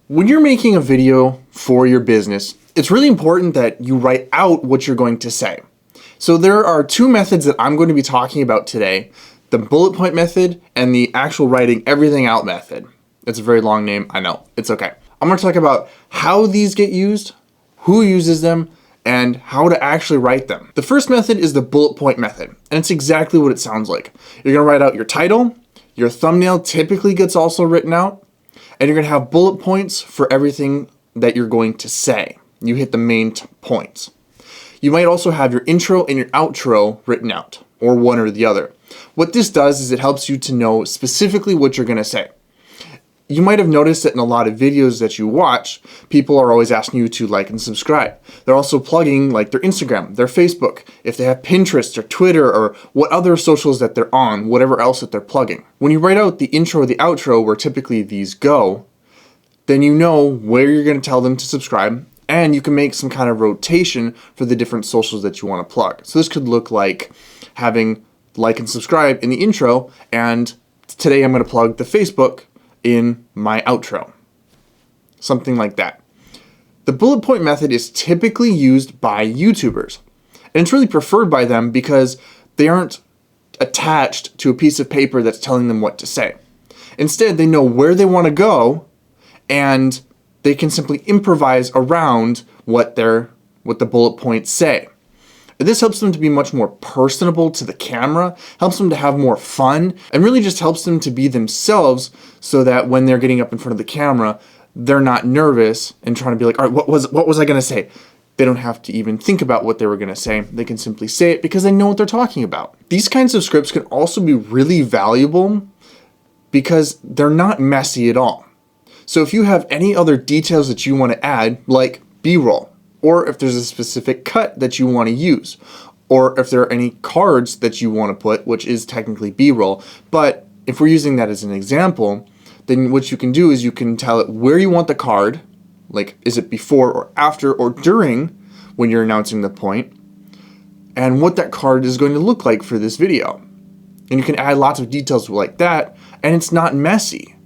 When you're making a video for your business, it's really important that you write out what you're going to say. So there are two methods that I'm going to be talking about today, the bullet point method and the actual writing everything out method. It's a very long name, I know, it's okay. I'm going to talk about how these get used, who uses them, and how to actually write them. The first method is the bullet point method, and it's exactly what it sounds like. You're going to write out your title, your thumbnail typically gets also written out, and you're going to have bullet points for everything that you're going to say. You hit the main points. You might also have your intro and your outro written out, or one or the other. What this does is it helps you to know specifically what you're going to say. You might have noticed that in a lot of videos that you watch, people are always asking you to like and subscribe. They're also plugging like their Instagram, their Facebook, if they have Pinterest or Twitter or what other socials that they're on, whatever else that they're plugging. When you write out the intro or the outro, where typically these go, then you know where you're going to tell them to subscribe, and you can make some kind of rotation for the different socials that you want to plug. So this could look like having like and subscribe in the intro, and today I'm going to plug the Facebook in my outro. Something like that. The bullet point method is typically used by YouTubers, and it's really preferred by them because they aren't attached to a piece of paper that's telling them what to say. Instead, they know where they want to go, and they can simply improvise around what the bullet points say. This helps them to be much more personable to the camera, helps them to have more fun, and really just helps them to be themselves so that when they're getting up in front of the camera, they're not nervous and trying to be like, all right, what was I going to say? They don't have to even think about what they were going to say. They can simply say it because they know what they're talking about. These kinds of scripts can also be really valuable because they're not messy at all. So if you have any other details that you want to add, like B-roll, or if there's a specific cut that you want to use, or if there are any cards that you want to put, which is technically B-roll, but if we're using that as an example, then what you can do is you can tell it where you want the card, like is it before or after or during when you're announcing the point, and what that card is going to look like for this video. And you can add lots of details like that, and it's not messy.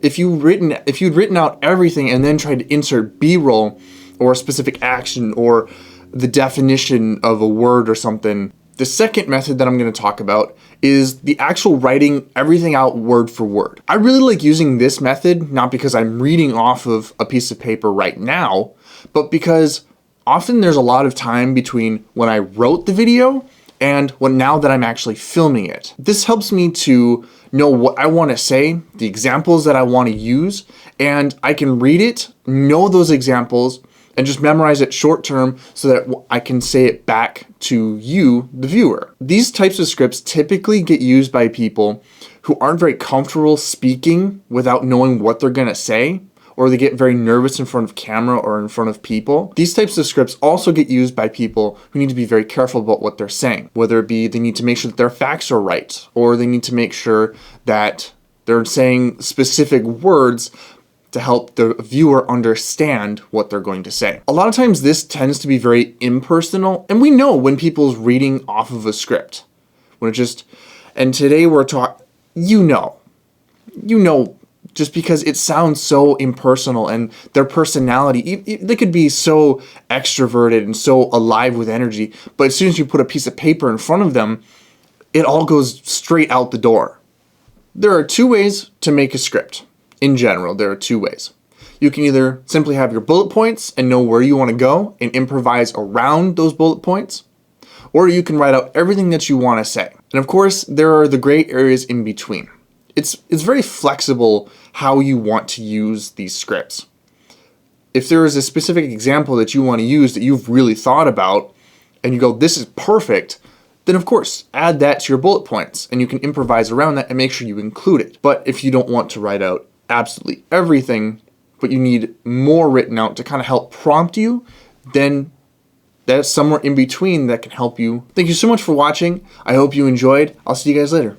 If you'd written out everything and then tried to insert B-roll or a specific action or the definition of a word or something. The second method that I'm going to talk about is the actual writing everything out word for word. I really like using this method, not because I'm reading off of a piece of paper right now, but because often there's a lot of time between when I wrote the video and now that I'm actually filming it. This helps me to know what I want to say, the examples that I want to use, and I can read it, know those examples, and just memorize it short term so that I can say it back to you, the viewer. These types of scripts typically get used by people who aren't very comfortable speaking without knowing what they're gonna say, or they get very nervous in front of camera or in front of people. These types of scripts also get used by people who need to be very careful about what they're saying, whether it be they need to make sure that their facts are right, or they need to make sure that they're saying specific words to help the viewer understand what they're going to say. A lot of times this tends to be very impersonal, and we know when people's reading off of a script. And today we're talking, you know, just because it sounds so impersonal and their personality, they could be so extroverted and so alive with energy, but as soon as you put a piece of paper in front of them, it all goes straight out the door. There are two ways to make a script. In general, there are two ways. You can either simply have your bullet points and know where you want to go and improvise around those bullet points, or you can write out everything that you want to say. And of course, there are the gray areas in between. It's very flexible how you want to use these scripts. If there is a specific example that you want to use that you've really thought about, and you go, this is perfect, then of course, add that to your bullet points, and you can improvise around that and make sure you include it. But if you don't want to write out absolutely everything, but you need more written out to kind of help prompt you, then that's somewhere in between that can help you. Thank you so much for watching. I hope you enjoyed. I'll see you guys later.